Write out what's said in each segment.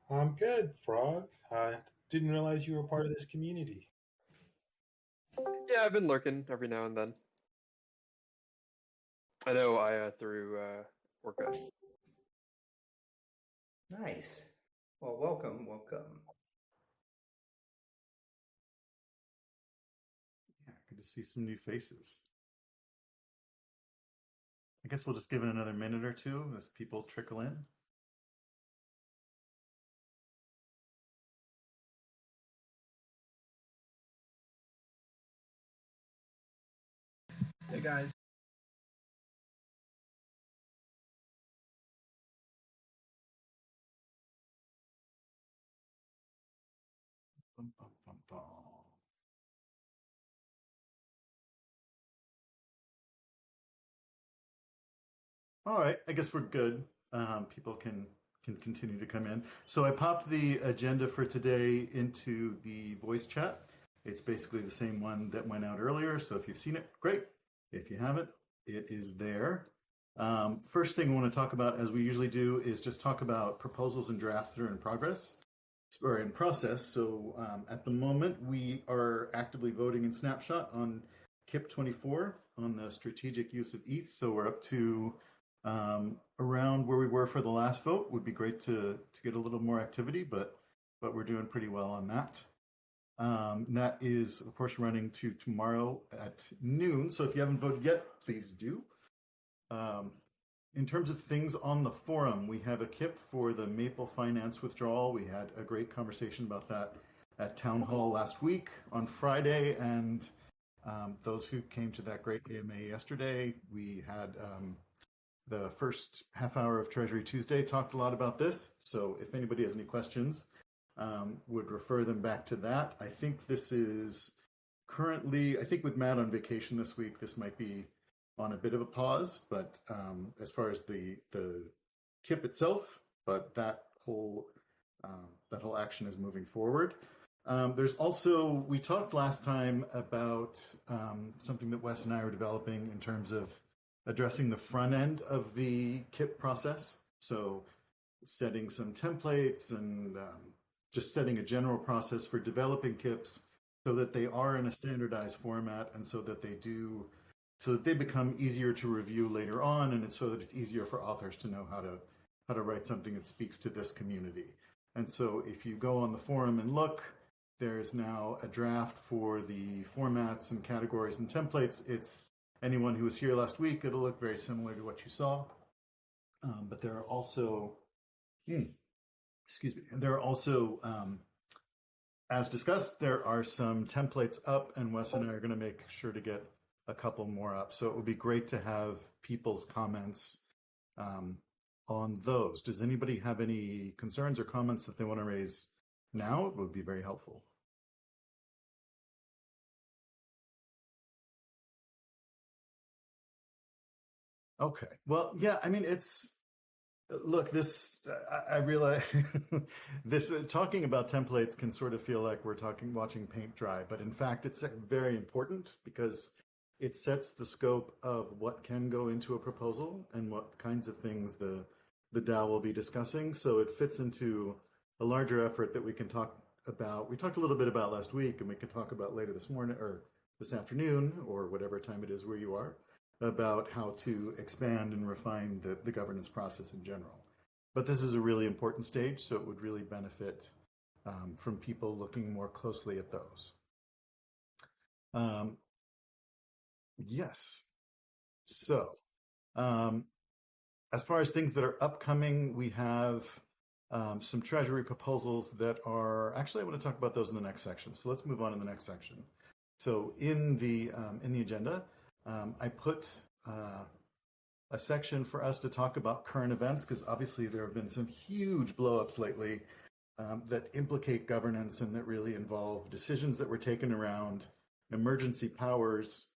I'm good, Frog. I didn't realize you were part of this community. Yeah, I've been lurking every now and then. I know I through Orca. Nice. Well, welcome. Yeah, good to see some new faces. I guess we'll just give it another minute or two as people trickle in. Hey guys. Bum, bum, bum, bum. All right, I guess we're good. People can continue to come in. So I popped the agenda for today into the voice chat. It's basically the same one that went out earlier. So if you've seen it, great. If you haven't, it is there. First thing I want to talk about, as we usually do, is just talk about proposals and drafts that are in progress or in process. So at the moment, we are actively voting in Snapshot on KIP 24 on the strategic use of ETH. So we're up to around where we were for the last vote. Would be great to get a little more activity, but we're doing pretty well on that. That is, of course, running to tomorrow at noon. So if you haven't voted yet, please do. In terms of things on the forum, we have a KIP for the Maple Finance withdrawal. We had a great conversation about that at Town Hall last week on Friday, and those who came to that great AMA yesterday, we had the first half hour of Treasury Tuesday talked a lot about this. So if anybody has any questions, would refer them back to that. I think this is currently, I think with Matt on vacation this week, this might be on a bit of a pause, but as far as the KIP itself, but that whole action is moving forward. There's also, we talked last time about something that Wes and I are developing in terms of addressing the front end of the KIP process. So setting some templates and just setting a general process for developing KIPs so that they are in a standardized format and so that they become easier to review later on, and it's so that it's easier for authors to know how to write something that speaks to this community. And so if you go on the forum and look, there's now a draft for the formats and categories and templates. It's anyone who was here last week, it'll look very similar to what you saw. But there are also, as discussed, there are some templates up, and Wes and I are going to make sure to get a couple more up. So it would be great to have people's comments on those. Does anybody have any concerns or comments that they want to raise now? It would be very helpful. Okay. Well, yeah, I mean, look, I realize this, talking about templates can sort of feel like we're watching paint dry, but in fact, it's very important because it sets the scope of what can go into a proposal and what kinds of things the DAO will be discussing. So it fits into a larger effort that we can talk about. We talked a little bit about last week, and we can talk about later this morning or this afternoon or whatever time it is where you are, about how to expand and refine the governance process in general. But this is a really important stage, so it would really benefit from people looking more closely at those. Yes. So, as far as things that are upcoming, we have some Treasury proposals that are, actually, I want to talk about those in the next section. So let's move on to the next section. So in the agenda, I put a section for us to talk about current events, because obviously there have been some huge blowups lately that implicate governance and that really involve decisions that were taken around emergency powers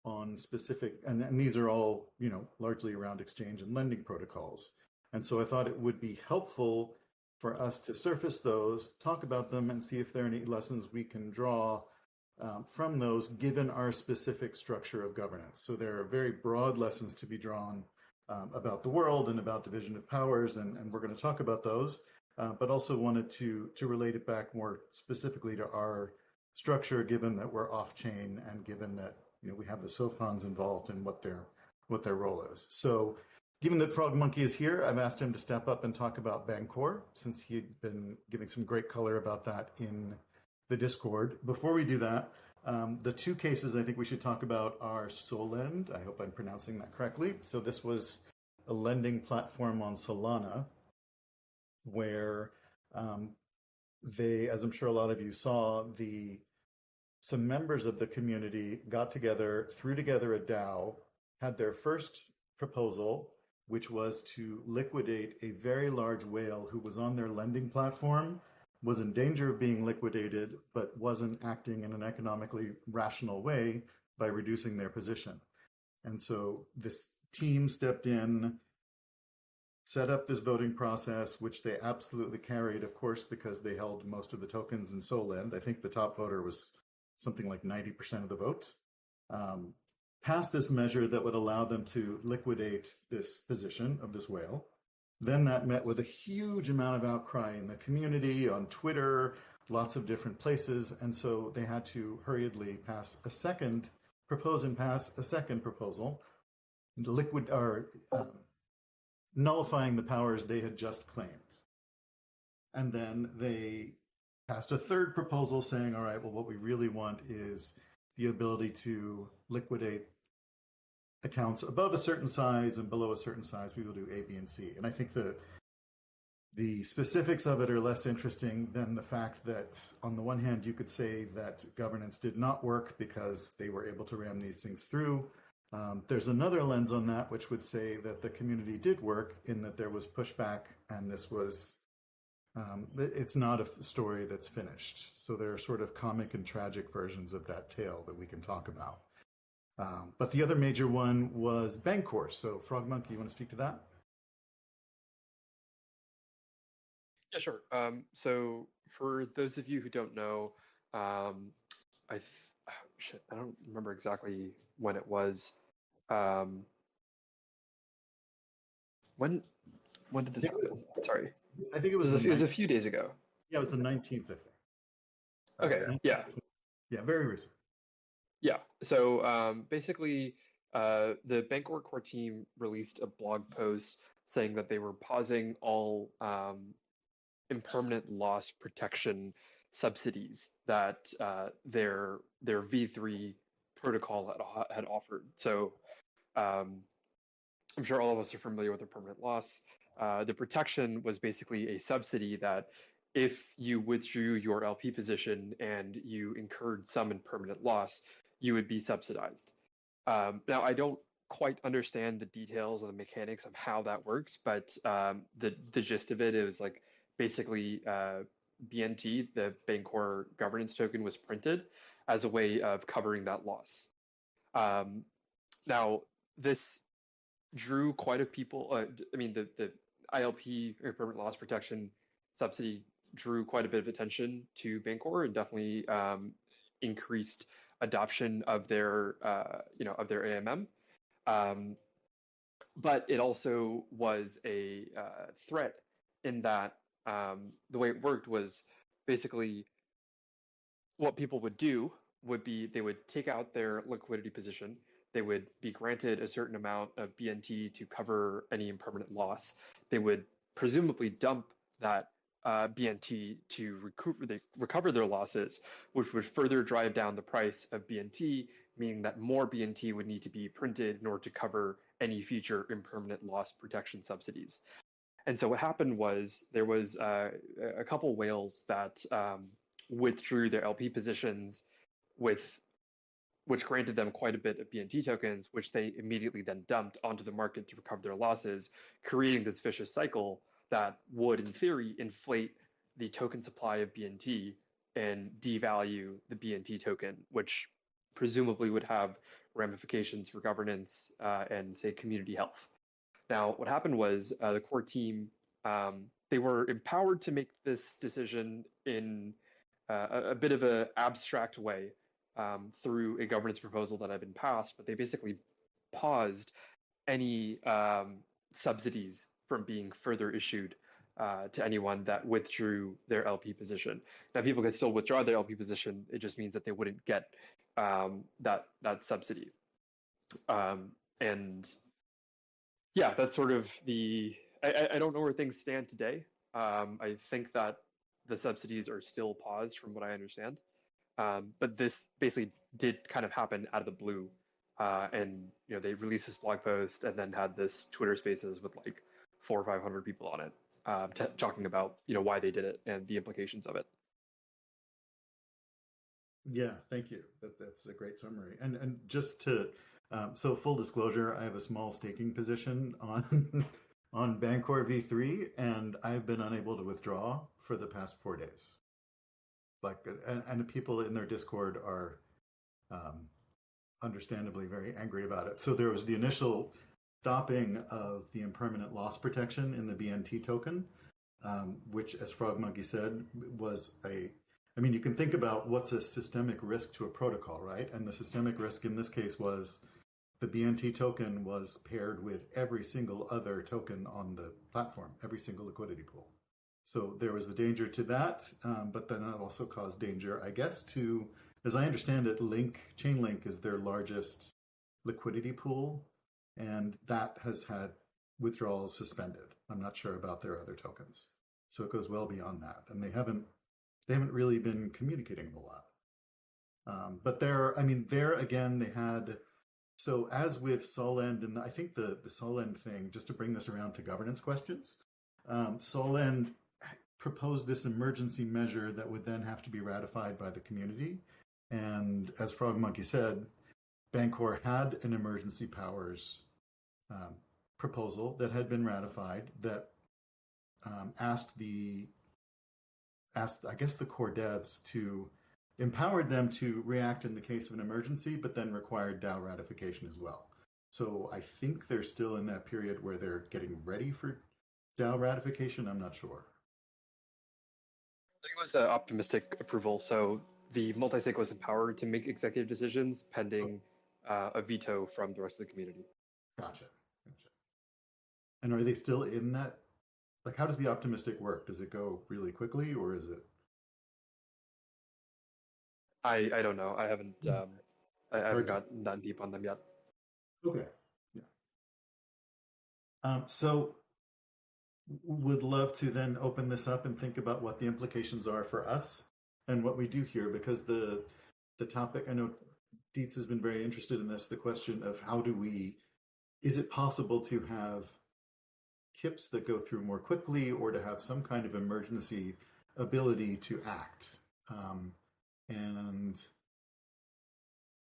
on specific, and these are all, largely around exchange and lending protocols. And so I thought it would be helpful for us to surface those, talk about them, and see if there are any lessons we can draw from those given our specific structure of governance. So there are very broad lessons to be drawn about the world and about division of powers, and we're going to talk about those. but also wanted to relate it back more specifically to our structure, given that we're off-chain and given that we have the SOFONs involved in what their role is. So given that Frog Monkey is here, I've asked him to step up and talk about Bancor, since he'd been giving some great color about that in the Discord. Before we do that, the two cases I think we should talk about are Solend. I hope I'm pronouncing that correctly. So this was a lending platform on Solana where they, as I'm sure a lot of you saw, some members of the community got together, threw together a DAO, had their first proposal, which was to liquidate a very large whale who was on their lending platform, was in danger of being liquidated, but wasn't acting in an economically rational way by reducing their position. And so this team stepped in, set up this voting process, which they absolutely carried, of course, because they held most of the tokens in Solend. I think the top voter was something like 90% of the vote. Passed this measure that would allow them to liquidate this position of this whale. Then that met with a huge amount of outcry in the community, on Twitter, lots of different places. And so they had to hurriedly propose and pass a second proposal, nullifying the powers they had just claimed. And then they passed a third proposal saying, all right, well, what we really want is the ability to liquidate accounts above a certain size, and below a certain size, we will do A, B, and C. And I think the specifics of it are less interesting than the fact that, on the one hand, you could say that governance did not work because they were able to ram these things through. There's another lens on that, which would say that the community did work in that there was pushback, and this was, it's not a story that's finished. So there are sort of comic and tragic versions of that tale that we can talk about. But the other major one was Bancor. So Frog Monkey, you want to speak to that? Yeah, sure. So for those of you who don't know, I don't remember exactly when it was. When did this happen? Sorry. I think it was, it was a few days ago. Yeah, it was the 19th, I think. Okay, yeah. Yeah, very recent. Yeah, so basically, the Bancor core team released a blog post saying that they were pausing all impermanent loss protection subsidies that their V3 protocol had offered. So I'm sure all of us are familiar with impermanent loss. The protection was basically a subsidy that if you withdrew your LP position and you incurred some impermanent loss, you would be subsidized. Now, I don't quite understand the details of the mechanics of how that works, but the gist of it is like basically BNT, the Bancor governance token, was printed as a way of covering that loss. Now, this drew quite a people. I mean, the ILP, or permanent loss protection subsidy, drew quite a bit of attention to Bancor and definitely increased adoption of their of their AMM. But it also was a threat in that the way it worked was basically what people would do would be they would take out their liquidity position. They would be granted a certain amount of BNT to cover any impermanent loss. They would presumably dump that BNT to recover their losses, which would further drive down the price of BNT, meaning that more BNT would need to be printed in order to cover any future impermanent loss protection subsidies. And so what happened was there was a couple whales that withdrew their LP positions which granted them quite a bit of BNT tokens, which they immediately then dumped onto the market to recover their losses, creating this vicious cycle that would, in theory, inflate the token supply of BNT and devalue the BNT token, which presumably would have ramifications for governance and, say, community health. Now, what happened was the core team, they were empowered to make this decision in a bit of an abstract way through a governance proposal that had been passed, but they basically paused any subsidies from being further issued to anyone that withdrew their LP position. Now, people can still withdraw their LP position. It just means that they wouldn't get that subsidy. And yeah, that's sort of the. I don't know where things stand today. I think that the subsidies are still paused, from what I understand. But this basically did kind of happen out of the blue, and they released this blog post and then had this Twitter Spaces with like 400 or 500 people on it, talking about why they did it and the implications of it. Yeah, thank you. That's a great summary. And just to so full disclosure, I have a small staking position on on Bancor V3, and I've been unable to withdraw for the past 4 days. Like, and people in their Discord are understandably very angry about it. So there was the initial stopping of the impermanent loss protection in the BNT token, which, as Frog Monkey said, was a. I mean, you can think about what's a systemic risk to a protocol, right? And the systemic risk in this case was the BNT token was paired with every single other token on the platform, every single liquidity pool. So there was the danger to that, but then it also caused danger, I guess, to, as I understand it, Chainlink is their largest liquidity pool, and that has had withdrawals suspended. I'm not sure about their other tokens. So it goes well beyond that, and they haven't really been communicating a lot. But there again, they had, so as with Solend, and I think the Solend thing, just to bring this around to governance questions, Solend proposed this emergency measure that would then have to be ratified by the community. And as Frog Monkey said, Bancor had an emergency powers proposal that had been ratified that asked, I guess, the core devs to empowered them to react in the case of an emergency, but then required DAO ratification as well. So I think they're still in that period where they're getting ready for DAO ratification. I'm not sure. I think it was an optimistic approval. So the multi-sig was empowered to make executive decisions pending a veto from the rest of the community. Gotcha. And are they still in that? Like, how does the optimistic work? Does it go really quickly, or is it? I don't know. I haven't gotten that deep on them yet. Okay. Yeah. So would love to then open this up and think about what the implications are for us and what we do here, because the topic, I know Dietz has been very interested in this, the question of is it possible to have KIPs that go through more quickly, or to have some kind of emergency ability to act? And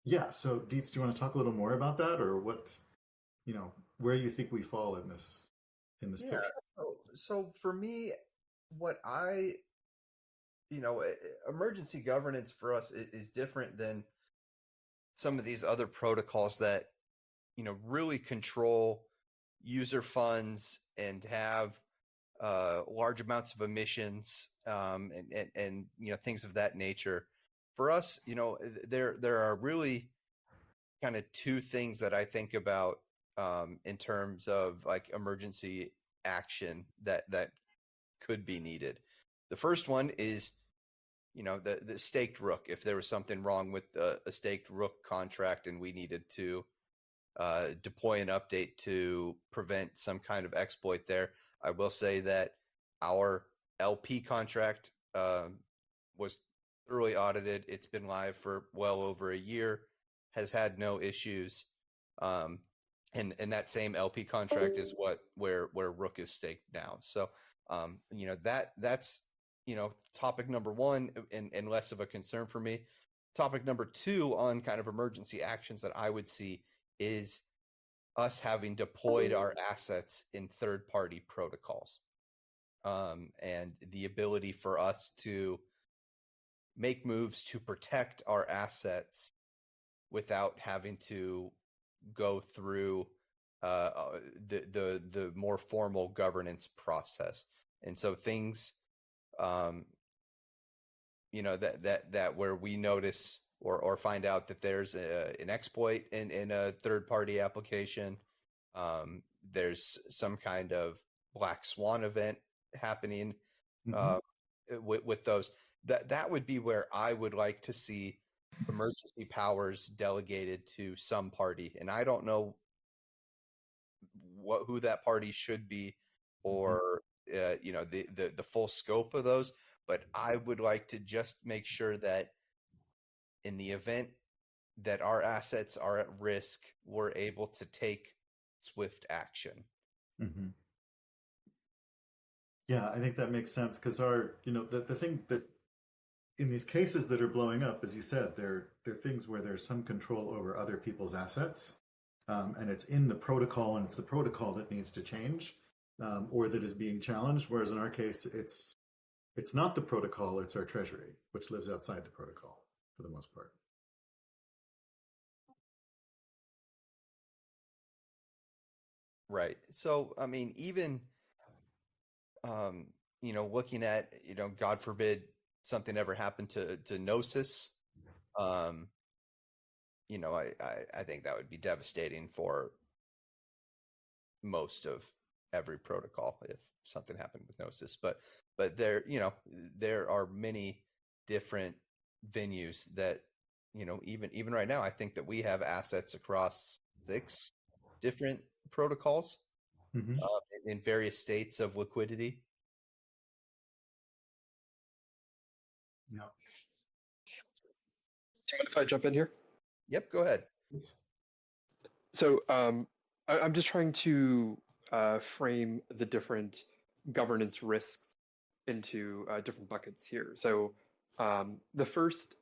yeah, so Dietz, do you want to talk a little more about that, or what, where you think we fall in this picture? So for me, emergency governance for us is different than some of these other protocols that, really control user funds and have large amounts of emissions and things of that nature. For us, there are really kind of two things that I think about in terms of like emergency action that could be needed. The first one is, the staked Rook. If there was something wrong with a staked Rook contract and we needed to deploy an update to prevent some kind of exploit there, I will say that our LP contract was thoroughly audited. It's been live for well over a year, has had no issues. And that same LP contract is where Rook is staked now. So, that's, topic number one and less of a concern for me. Topic number two on kind of emergency actions that I would see is us having deployed our assets in third-party protocols, and the ability for us to make moves to protect our assets without having to go through the more formal governance process. And so things, that where we notice or find out that there's an exploit in a third-party application, there's some kind of black swan event happening Mhm. with those. That would be where I would like to see emergency powers delegated to some party, and I don't know who that party should be, or the full scope of those. But I would like to just make sure that in the event that our assets are at risk, we're able to take swift action. Mhm. Yeah, I think that makes sense because the thing that in these cases that are blowing up, as you said, they're things where there's some control over other people's assets, and it's in the protocol, and it's the protocol that needs to change, or that is being challenged. Whereas in our case, it's not the protocol; it's our treasury, which lives outside the protocol for the most part. Right. So, I mean, even looking at, God forbid something ever happened to Gnosis, I think that would be devastating for most of every protocol if something happened with Gnosis. But there are many different venues that, even right now, I think that we have assets across 6 different protocols Mm-hmm. in various states of liquidity. Yeah. Do you mind if I jump in here? Yep, go ahead. So I'm just trying to frame the different governance risks into different buckets here. So the first,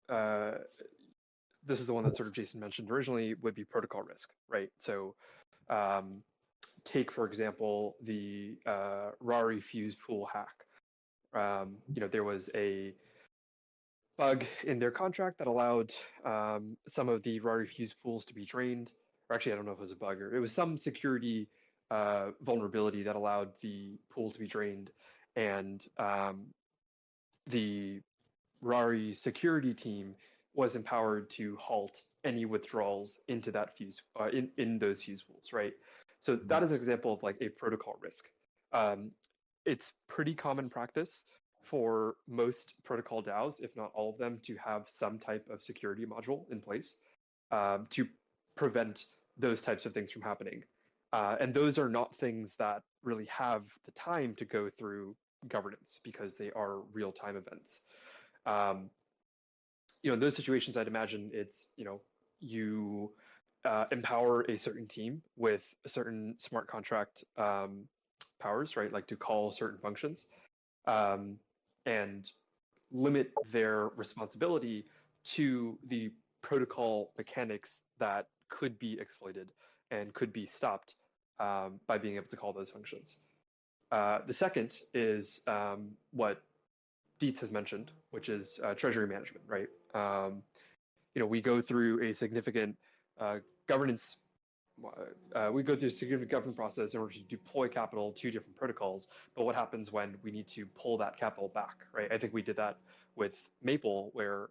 this is the one that sort of Jason mentioned originally, would be protocol risk, right? So take, for example, the Rari fuse pool hack. There was a bug in their contract that allowed some of the Rari fuse pools to be drained. Or actually, I don't know if it was a bug or it was some security vulnerability that allowed the pool to be drained, and the Rari security team was empowered to halt any withdrawals into that fuse in those fuse pools, right? So that is an example of like a protocol risk. Um, it's pretty common practice for most protocol DAOs, if not all of them, to have some type of security module in place to prevent those types of things from happening. And those are not things that really have the time to go through governance because they are real-time events. In those situations, I'd imagine it's, you empower a certain team with a certain smart contract powers, right? Like to call certain functions, and limit their responsibility to the protocol mechanics that could be exploited and could be stopped by being able to call those functions. The second is what Dietz has mentioned, which is treasury management, right? We go through a significant governance we go through a significant government process in order to deploy capital to different protocols. But what happens when we need to pull that capital back, right? I think we did that with Maple, where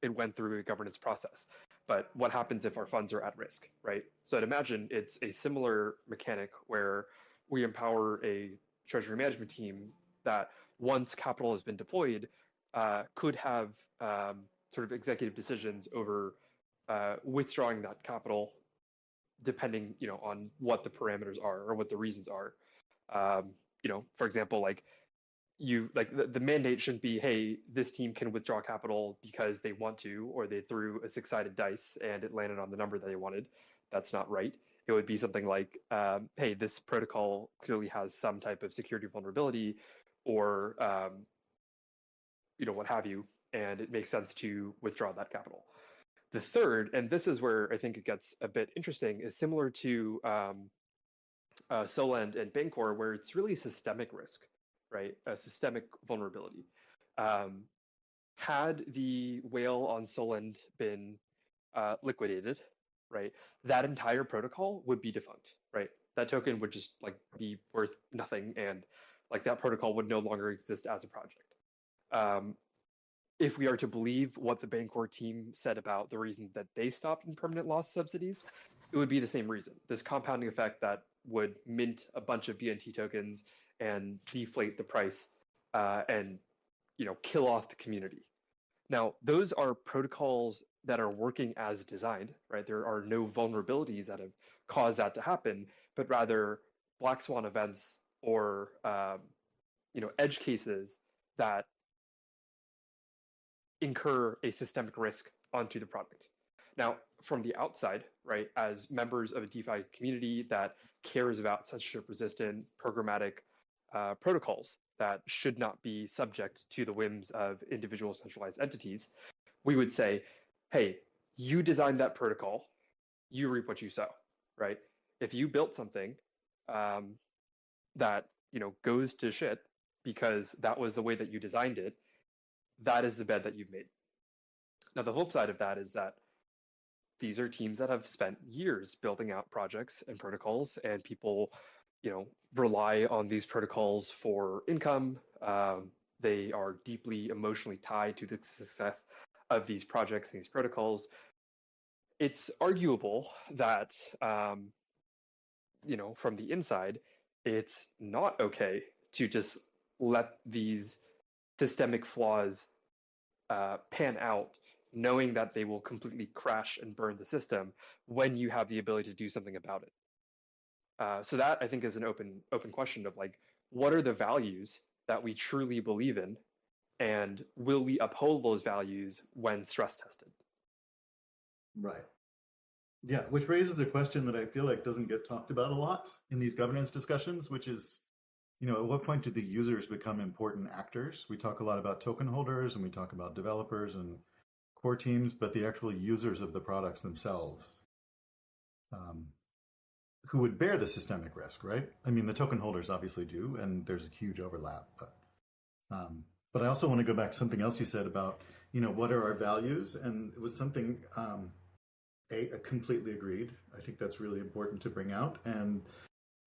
it went through a governance process. But what happens if our funds are at risk, right? So I'd imagine it's a similar mechanic where we empower a treasury management team that once capital has been deployed, could have sort of executive decisions over withdrawing that capital depending on what the parameters are or what the reasons are. For example, like the mandate shouldn't be, hey, this team can withdraw capital because they want to, or they threw a 6-sided dice and it landed on the number that they wanted. That's not right. It would be something like, hey, this protocol clearly has some type of security vulnerability, or what have you, and it makes sense to withdraw that capital. The third, and this is where I think it gets a bit interesting, is similar to Solend and Bancor, where it's really systemic risk, right? A systemic vulnerability. Had the whale on Solend been liquidated, right, that entire protocol would be defunct, right? That token would just like be worth nothing, and like that protocol would no longer exist as a project. If we are to believe what the Bancor team said about the reason that they stopped impermanent loss subsidies, it would be the same reason. This compounding effect that would mint a bunch of VNT tokens and deflate the price and kill off the community. Now, those are protocols that are working as designed, right? There are no vulnerabilities that have caused that to happen, but rather black swan events or edge cases that incur a systemic risk onto the product. Now, from the outside, right, as members of a DeFi community that cares about censorship-resistant programmatic protocols that should not be subject to the whims of individual centralized entities, we would say, hey, you designed that protocol, you reap what you sow, right? If you built something that goes to shit because that was the way that you designed it, that is the bed that you've made. Now, the flip side of that is that these are teams that have spent years building out projects and protocols, and people, rely on these protocols for income. They are deeply emotionally tied to the success of these projects and these protocols. It's arguable that, from the inside, it's not okay to just let these systemic flaws pan out, knowing that they will completely crash and burn the system when you have the ability to do something about it. So that, I think, is an open question of like, what are the values that we truly believe in, and will we uphold those values when stress tested? Right. Yeah, which raises a question that I feel like doesn't get talked about a lot in these governance discussions, which is, at what point do the users become important actors? We talk a lot about token holders and we talk about developers and core teams, but the actual users of the products themselves, who would bear the systemic risk, right? I mean, the token holders obviously do, and there's a huge overlap. But I also want to go back to something else you said about, what are our values? And it was something, I completely agreed. I think that's really important to bring out. And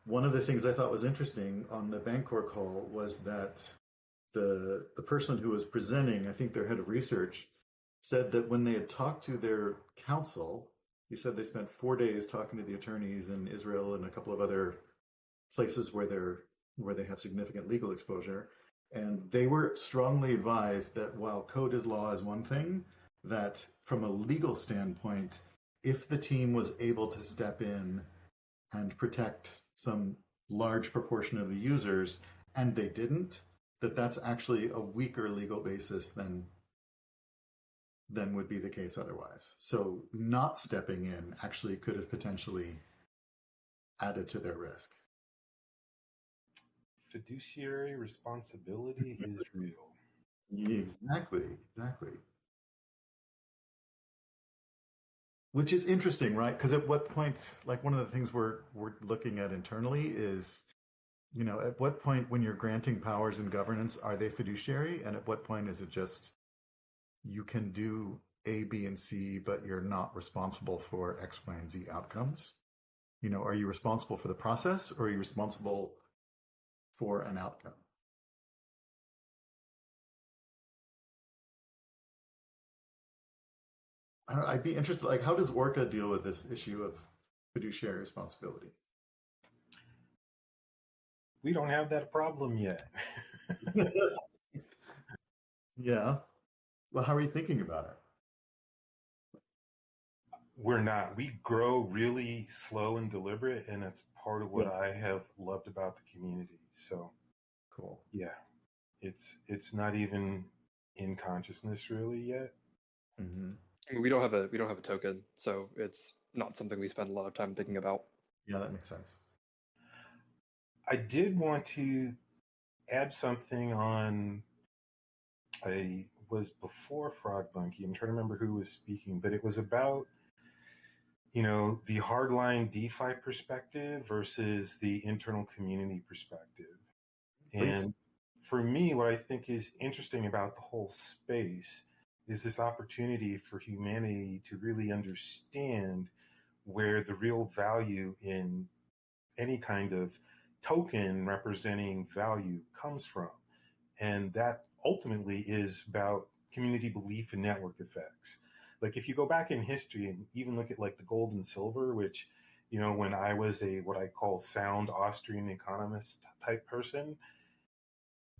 one of the things I thought was interesting on the Bancor call was that the person who was presenting, I think their head of research, said that when they had talked to their counsel, he said they spent 4 days talking to the attorneys in Israel and a couple of other places where they have significant legal exposure, and they were strongly advised that while code is law is one thing, that from a legal standpoint, if the team was able to step in and protect some large proportion of the users, and they didn't, that's actually a weaker legal basis than would be the case otherwise. So not stepping in actually could have potentially added to their risk. Fiduciary responsibility is real. Exactly. Which is interesting, right? Because at what point, like one of the things we're looking at internally is, at what point when you're granting powers in governance, are they fiduciary? And at what point is it just, you can do A, B, and C, but you're not responsible for X, Y, and Z outcomes? Are you responsible for the process, or are you responsible for an outcome? I'd be interested, like, how does Orca deal with this issue of fiduciary responsibility? We don't have that problem yet. Yeah. Well, how are you thinking about it? We're not. We grow really slow and deliberate, and that's part of what I have loved about the community. So, cool. Yeah, it's not even in consciousness really yet. Mm-hmm. I mean, we don't have a token, so it's not something we spend a lot of time thinking about. Yeah, that makes sense. I did want to add something on. Was before Frog Monkey. I'm trying to remember who was speaking, but it was about, the hardline DeFi perspective versus the internal community perspective. Please. And for me, what I think is interesting about the whole space is this opportunity for humanity to really understand where the real value in any kind of token representing value comes from. And that ultimately is about community belief and network effects. Like if you go back in history and even look at like the gold and silver, which when I was a what I call sound Austrian economist type person,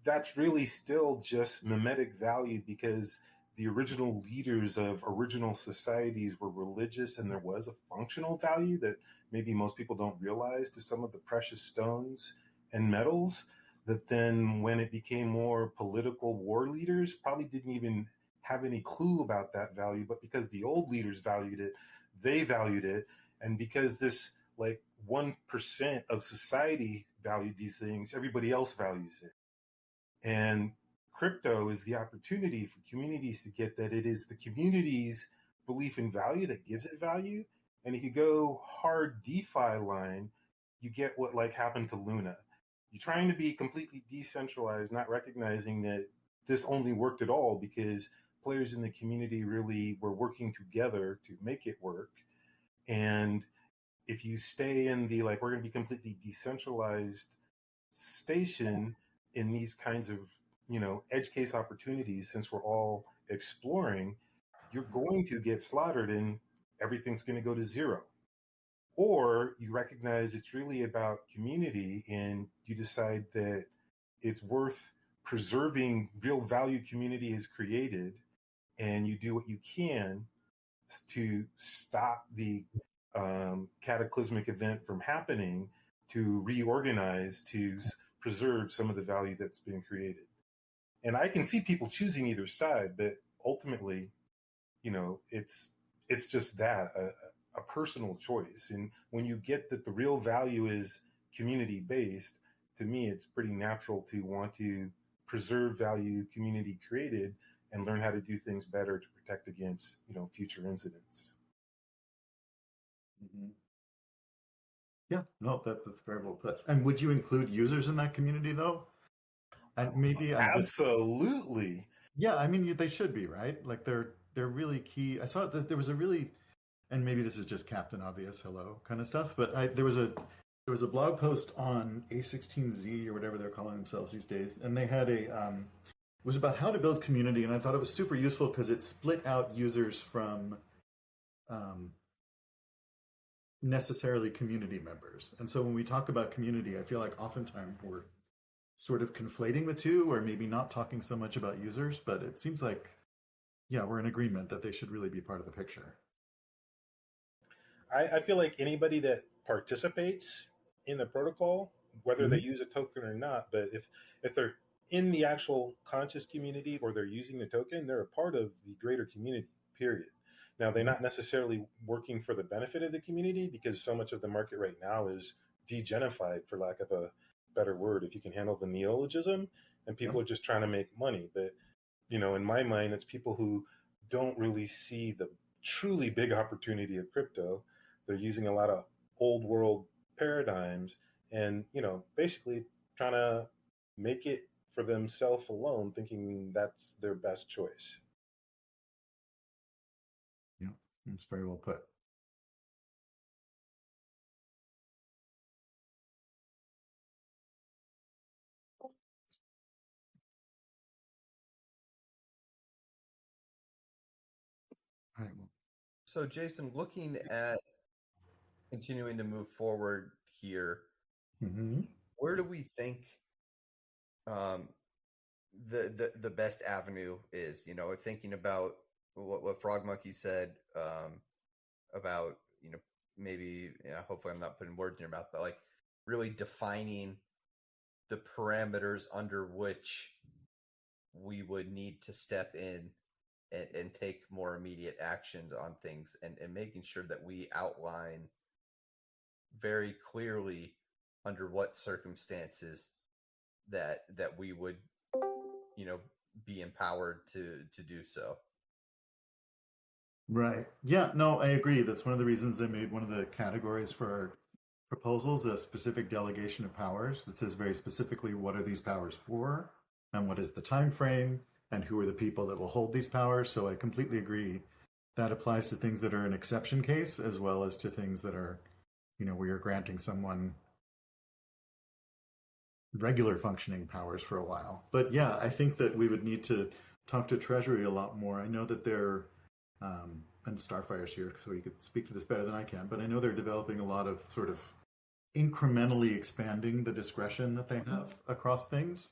that's really still just mimetic value, because the original leaders of original societies were religious, and there was a functional value that maybe most people don't realize to some of the precious stones and metals, that then when it became more political war leaders probably didn't even have any clue about that value, but because the old leaders valued it, they valued it. And because this like 1% of society valued these things, everybody else values it. And crypto is the opportunity for communities to get that it is the community's belief in value that gives it value. And if you go hard DeFi line, you get what like happened to Luna. You're trying to be completely decentralized, not recognizing that this only worked at all because players in the community really were working together to make it work. And if you stay in the like, we're going to be completely decentralized station in these kinds of edge case opportunities, since we're all exploring, you're going to get slaughtered and everything's going to go to zero. Or you recognize it's really about community and you decide that it's worth preserving real value community has created, and you do what you can to stop the cataclysmic event from happening, to reorganize, to preserve some of the value that's been created. And I can see people choosing either side, but ultimately, it's just that a personal choice. And when you get that the real value is community based, to me, it's pretty natural to want to preserve value community created and learn how to do things better to protect against future incidents. Mm-hmm. Yeah, no, that's very well put. And would you include users in that community though? And maybe absolutely. Yeah, I mean they should be, right? Like they're really key. I saw that there was a really, and maybe this is just Captain Obvious, hello kind of stuff, but there was a blog post on A16Z or whatever they're calling themselves these days, and they had it was about how to build community, and I thought it was super useful because it split out users from necessarily community members. And so when we talk about community, I feel like oftentimes we're sort of conflating the two, or maybe not talking so much about users, but it seems like, yeah, we're in agreement that they should really be part of the picture. I feel like anybody that participates in the protocol, whether they use a token or not, but if they're in the actual conscious community or they're using the token, they're a part of the greater community, period. Now, they're not necessarily working for the benefit of the community, because so much of the market right now is degenified, for lack of a better word, if you can handle the neologism, and people are just trying to make money. But, in my mind, it's people who don't really see the truly big opportunity of crypto. They're using a lot of old world paradigms and, basically trying to make it for themselves alone, thinking that's their best choice. Yeah, that's very well put. All right. So, Jason, looking at continuing to move forward here, where do we think the best avenue is? Thinking about what Frog Monkey said about maybe hopefully I'm not putting words in your mouth, but like really defining the parameters under which we would need to step in and take more immediate actions on things, and making sure that we outline very clearly under what circumstances that we would be empowered to do so. Right. Yeah, no, I agree. That's one of the reasons I made one of the categories for our proposals a specific delegation of powers that says very specifically what are these powers for, and what is the time frame, and who are the people that will hold these powers. So I completely agree. That applies to things that are an exception case, as well as to things that are, we are granting someone regular functioning powers for a while. But yeah, I think that we would need to talk to Treasury a lot more. I know that they're, and Starfire's here, so he could speak to this better than I can, but I know they're developing a lot of sort of incrementally expanding the discretion that they have across things.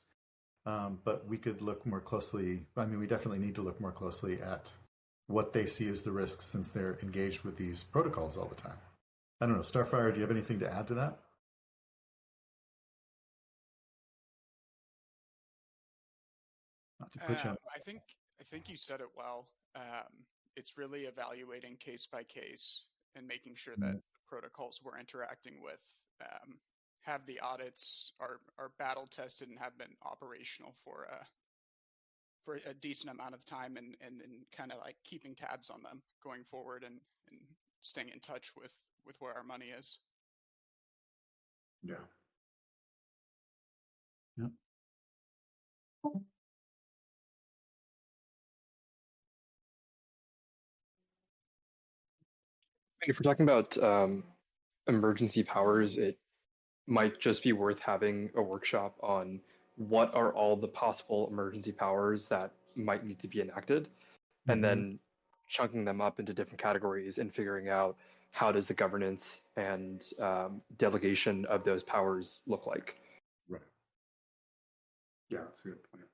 But we could look more closely. I mean, we definitely need to look more closely at what they see as the risks, since they're engaged with these protocols all the time. I don't know, Starfire, do you have anything to add to that? Not to put you on. I think you said it well. It's really evaluating case by case and making sure that the protocols we're interacting with have the audits, are battle tested, and have been operational for a decent amount of time, and kind of like keeping tabs on them going forward, and staying in touch with where our money is. Yeah. Yep. If we're talking about emergency powers, it might just be worth having a workshop on what are all the possible emergency powers that might need to be enacted, and then chunking them up into different categories and figuring out how does the governance and delegation of those powers look like. Right. Yeah, that's a good point.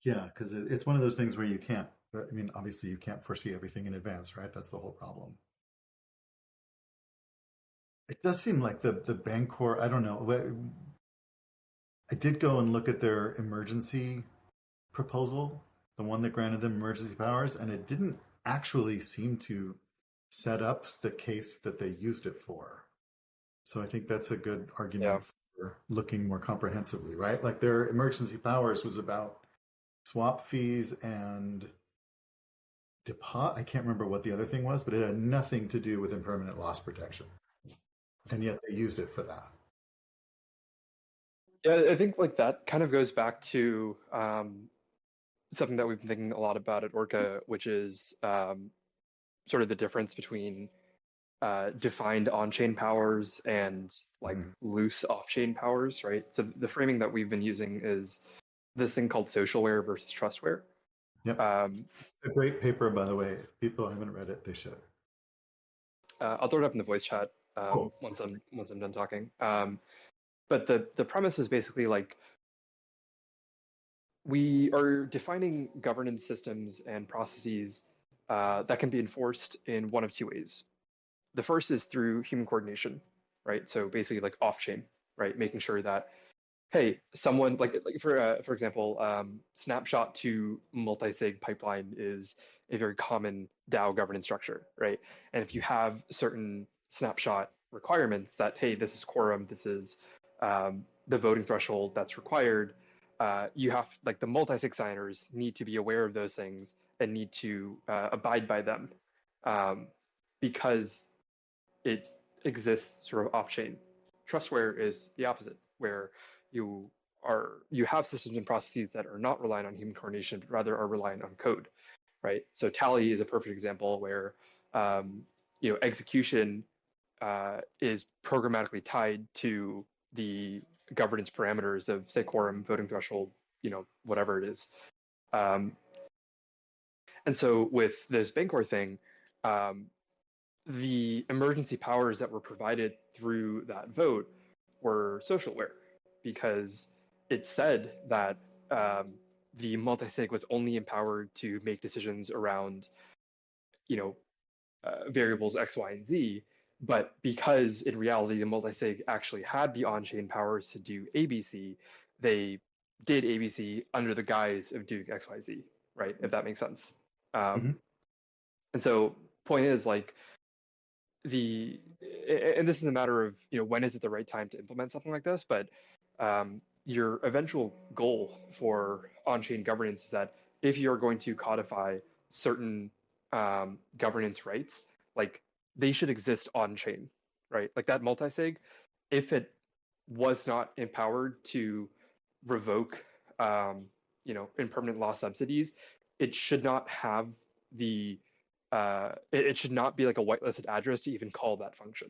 Yeah, because it's one of those things where you can't, I mean, obviously you can't foresee everything in advance, right? That's the whole problem. It does seem like the Bancor, I don't know. I did go and look at their emergency proposal, the one that granted them emergency powers, and it didn't actually seem to set up the case that they used it for. So I think that's a good argument for looking more comprehensively, right? Like their emergency powers was about swap fees and deposit. I can't remember what the other thing was, but it had nothing to do with impermanent loss protection. And yet they used it for that. Yeah, I think like that kind of goes back to something that we've been thinking a lot about at Orca, which is sort of the difference between defined on-chain powers and like loose off-chain powers, right? So the framing that we've been using is this thing called socialware versus trustware. Yep. A great paper, by the way. If people haven't read it, they should. I'll throw it up in the voice chat Cool. once I'm done talking. But the premise is basically like we are defining governance systems and processes that can be enforced in one of two ways. The first is through human coordination, right? So basically like off-chain, right? Making sure that, hey, someone like for example, snapshot to multi-sig pipeline is a very common DAO governance structure, right? And if you have certain snapshot requirements that, hey, this is quorum, this is the voting threshold that's required, you have like the multi-sig signers need to be aware of those things and need to abide by them because it exists sort of off-chain. Trustware is the opposite, where you have systems and processes that are not reliant on human coordination, but rather are reliant on code, right? So Tally is a perfect example where execution is programmatically tied to the governance parameters of, say, quorum, voting threshold, whatever it is. And so with this Bancor thing, the emergency powers that were provided through that vote were socialware, because it said that the multisig was only empowered to make decisions around, variables X, Y, and Z. But because in reality the multisig actually had the on-chain powers to do ABC, they did ABC under the guise of doing X, Y, Z, right? If that makes sense. And so point is like and this is a matter of when is it the right time to implement something like this, but your eventual goal for on-chain governance is that if you're going to codify certain governance rights, like they should exist on-chain, right? Like that multisig, if it was not empowered to revoke impermanent loss subsidies, it should not have the it should not be like a whitelisted address to even call that function.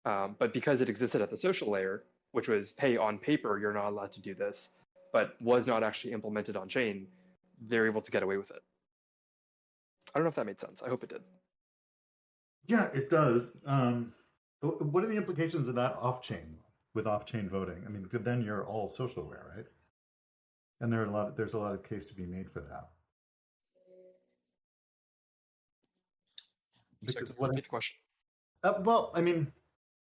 But because it existed at the social layer, which was, hey, on paper, you're not allowed to do this, but was not actually implemented on chain, they're able to get away with it. I don't know if that made sense. I hope it did. Yeah, it does. What are the implications of that off-chain with off-chain voting? I mean, then you're all socialware, right? And there's a lot of case to be made for that. Sorry, repeat the question. Well, I mean,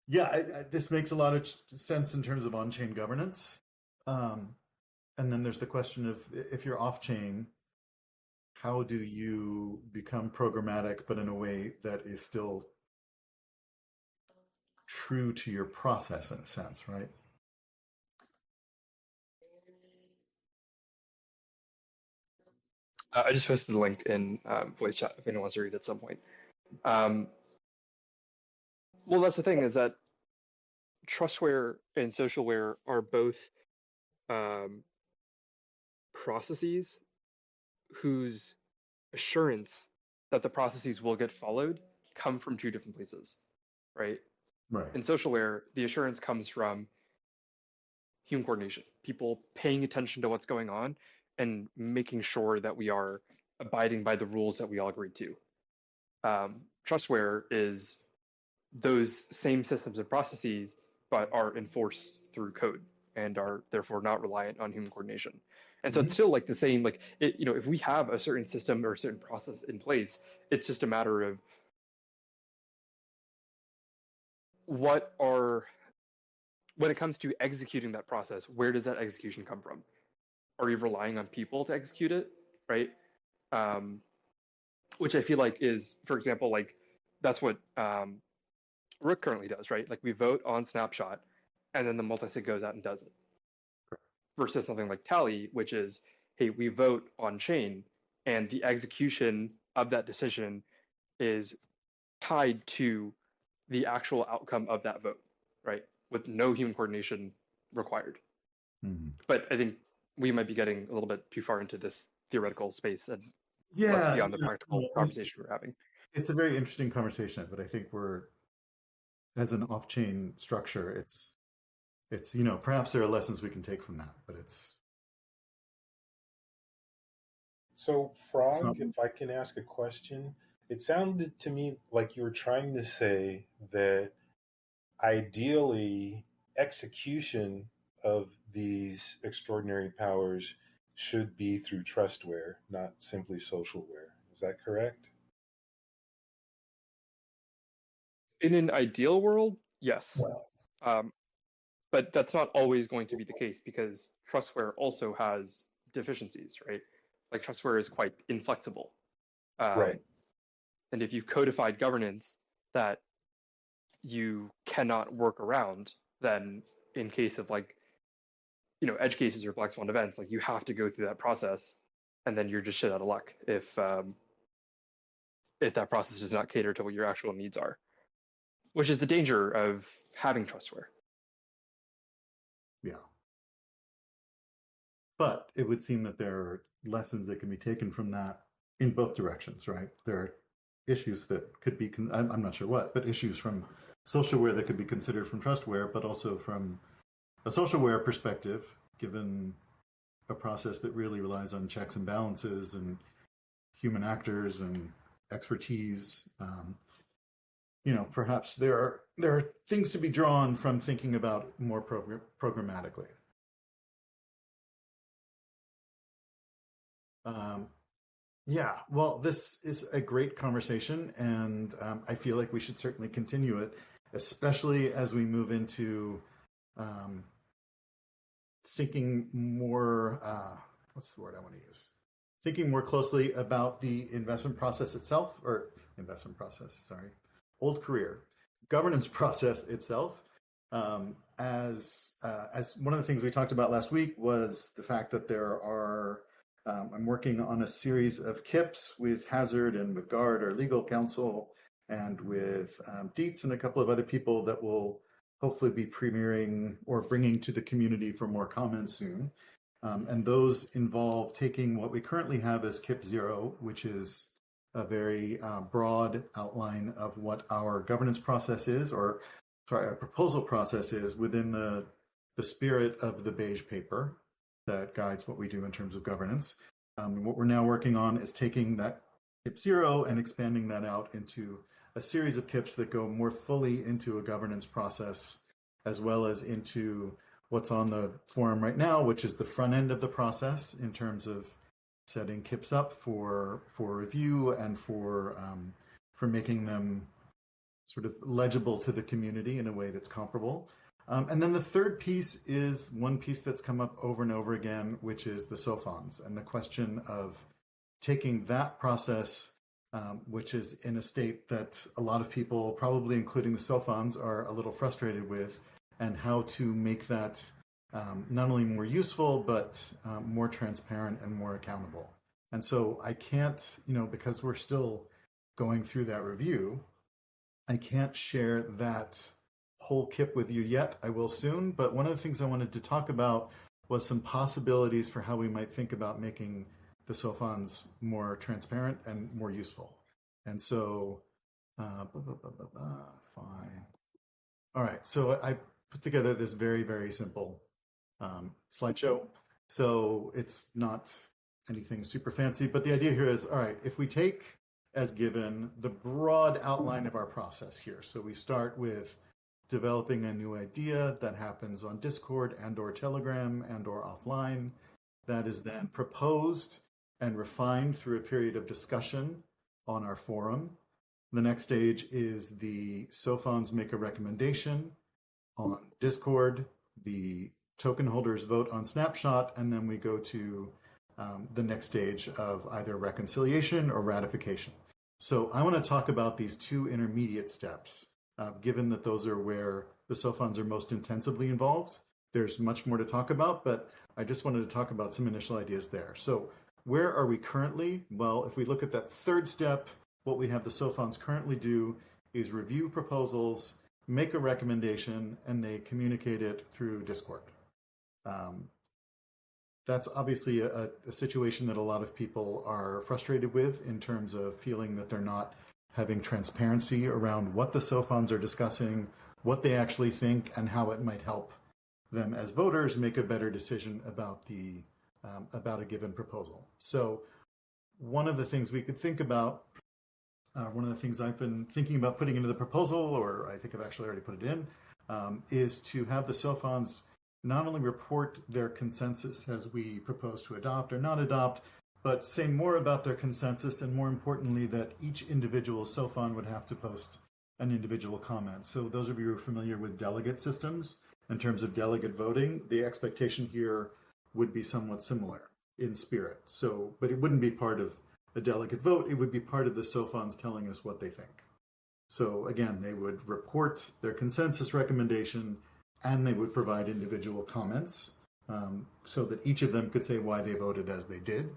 yeah, this makes a lot of sense in terms of on-chain governance. And then there's the question of if you're off-chain, how do you become programmatic, but in a way that is still true to your process in a sense, right? I just posted the link in voice chat if anyone wants to read at some point. Well, that's the thing, is that trustware and socialware are both processes whose assurance that the processes will get followed come from two different places, right? Right. In socialware, the assurance comes from human coordination, people paying attention to what's going on and making sure that we are abiding by the rules that we all agreed to. Trustware is those same systems and processes, but are enforced through code and are therefore not reliant on human coordination. And so it's still like the same, like it, if we have a certain system or a certain process in place, it's just a matter of when it comes to executing that process, where does that execution come from? Are we relying on people to execute it, right? Which I feel like is, for example, like that's what Rook currently does, right? Like we vote on snapshot, and then the multisig goes out and does it. Versus something like Tally, which is, hey, we vote on chain, and the execution of that decision is tied to the actual outcome of that vote, right? With no human coordination required. Mm-hmm. But I think we might be getting a little bit too far into this theoretical space and Yeah, less beyond the practical conversation we're having. It's a very interesting conversation, but I think as an off-chain structure, it's perhaps there are lessons we can take from that, but it's. So, Frog, if I can ask a question, it sounded to me like you were trying to say that ideally execution of these extraordinary powers should be through trustware, not simply socialware. Is that correct? In an ideal world, yes. But that's not always going to be the case because trustware also has deficiencies, right? Like trustware is quite inflexible. Right. And if you've codified governance that you cannot work around, then in case of like, edge cases or black swan events, like you have to go through that process, and then you're just shit out of luck if that process does not cater to what your actual needs are, which is the danger of having trustware. Yeah. But it would seem that there are lessons that can be taken from that in both directions, right? There are issues that could be, I'm not sure what, but issues from socialware that could be considered from trustware, but also from a socialware perspective, given a process that really relies on checks and balances and human actors and expertise. Perhaps there are things to be drawn from thinking about more programmatically. Yeah, well, this is a great conversation, and I feel like we should certainly continue it, especially as we move into thinking more, what's the word I want to use? Thinking more closely about the investment process itself, old career, governance process itself. As one of the things we talked about last week was the fact that there are, I'm working on a series of KIPs with Hazard and with Guard, our legal counsel, and with Dietz and a couple of other people that will hopefully be premiering or bringing to the community for more comment soon. And those involve taking what we currently have as KIP 0, which is a very broad outline of what our governance process is, or our proposal process is within the spirit of the beige paper that guides what we do in terms of governance. And what we're now working on is taking that KIP 0 and expanding that out into a series of KIPs that go more fully into a governance process, as well as into what's on the forum right now, which is the front end of the process in terms of setting KIPs up for review and for making them sort of legible to the community in a way that's comparable. And then the third piece is one piece that's come up over and over again, which is the SOFONs and the question of taking that process, which is in a state that a lot of people, probably including the SOFONs, are a little frustrated with, and how to make that not only more useful, but more transparent and more accountable. And so I can't, because we're still going through that review, I can't share that whole KIP with you yet. I will soon, but one of the things I wanted to talk about was some possibilities for how we might think about making the SOFONs more transparent and more useful. And so, fine. All right, so I put together this very, very simple slideshow. So it's not anything super fancy, but the idea here is, all right, if we take as given the broad outline of our process here. So we start with developing a new idea that happens on Discord and or Telegram and or offline. That is then proposed and refined through a period of discussion on our forum. The next stage is the SOFONs make a recommendation on Discord, the token holders vote on Snapshot, and then we go to the next stage of either reconciliation or ratification. So I want to talk about these two intermediate steps, given that those are where the SOFONs are most intensively involved. There's much more to talk about, but I just wanted to talk about some initial ideas there. So where are we currently? Well, if we look at that third step, what we have the SOFONs currently do is review proposals, make a recommendation, and they communicate it through Discord. That's obviously a situation that a lot of people are frustrated with in terms of feeling that they're not having transparency around what the SOFONs are discussing, what they actually think, and how it might help them as voters make a better decision about a given proposal. So one of the things we could think about, one of the things I've been thinking about putting into the proposal, or I think I've actually already put it in, is to have the SOFONs not only report their consensus as we propose to adopt or not adopt, but say more about their consensus, and more importantly, that each individual SOFON would have to post an individual comment. So those of you who are familiar with delegate systems, in terms of delegate voting, the expectation here would be somewhat similar in spirit. So, but it wouldn't be part of a delegate vote, it would be part of the SOFONs telling us what they think. So again, they would report their consensus recommendation, and they would provide individual comments so that each of them could say why they voted as they did.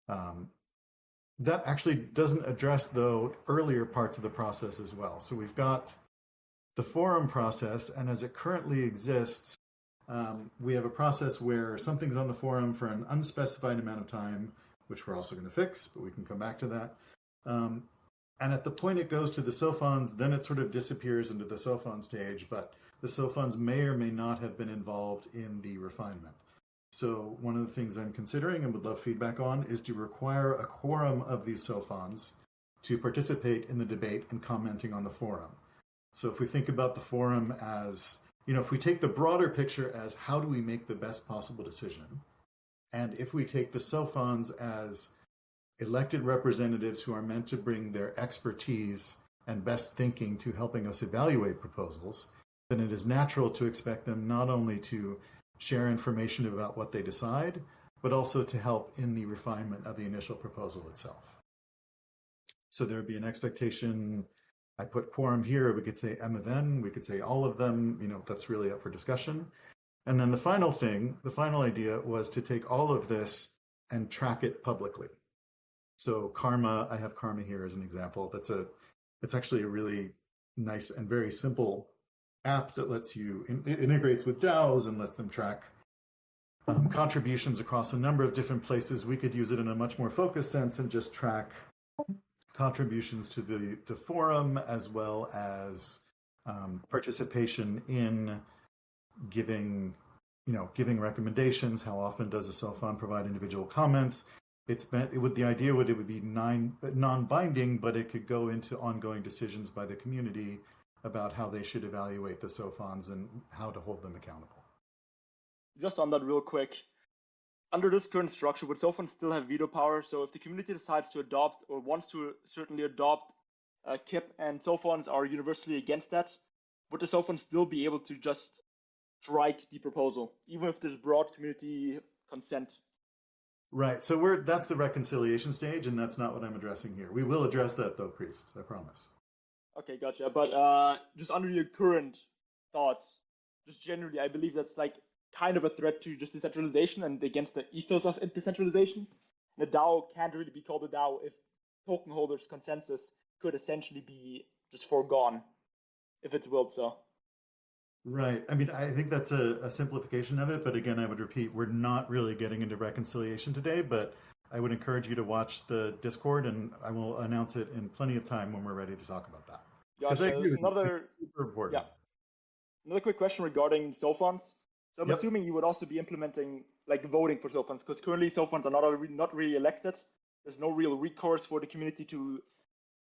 That actually doesn't address the earlier parts of the process as well. So we've got the forum process, and as it currently exists, we have a process where something's on the forum for an unspecified amount of time, which we're also going to fix, but we can come back to that. And at the point it goes to the SOFONs, then it sort of disappears into the SOFON stage, but the SOFONs may or may not have been involved in the refinement. So one of the things I'm considering and would love feedback on is to require a quorum of these SOFONs to participate in the debate and commenting on the forum. So if we think about the forum as, if we take the broader picture as how do we make the best possible decision, and if we take the SOFONs as elected representatives who are meant to bring their expertise and best thinking to helping us evaluate proposals, then it is natural to expect them not only to share information about what they decide, but also to help in the refinement of the initial proposal itself. So there would be an expectation. I put quorum here. We could say M of N. We could say all of them. That's really up for discussion. And then the final idea was to take all of this and track it publicly. So Karma, I have Karma here as an example. It's actually a really nice and very simple app that lets you, it integrates with DAOs and lets them track contributions across a number of different places. We could use it in a much more focused sense and just track contributions to the forum, as well as participation in giving recommendations. How often does a SOFON provide individual comments? The idea would be non-binding, but it could go into ongoing decisions by the community about how they should evaluate the SOFONs and how to hold them accountable. Just on that real quick, under this current structure, would SOFONs still have veto power? So if the community decides to adopt or wants to certainly adopt KIP and SOFONs are universally against that, would the SOFON still be able to just strike the proposal, even if there's broad community consent? Right. So that's the reconciliation stage, and that's not what I'm addressing here. We will address that, though, Priest. I promise. Okay, gotcha. But just under your current thoughts, just generally, I believe that's like kind of a threat to just decentralization and against the ethos of decentralization. The DAO can't really be called a DAO if token holders' consensus could essentially be just foregone if it's willed so. Right. I mean, I think that's a simplification of it. But again, I would repeat, we're not really getting into reconciliation today, but I would encourage you to watch the Discord, and I will announce it in plenty of time when we're ready to talk about that. Gotcha. Another quick question regarding SOFONs. So I'm assuming you would also be implementing like voting for SOFONs, because currently SOFONs are not really elected. There's no real recourse for the community to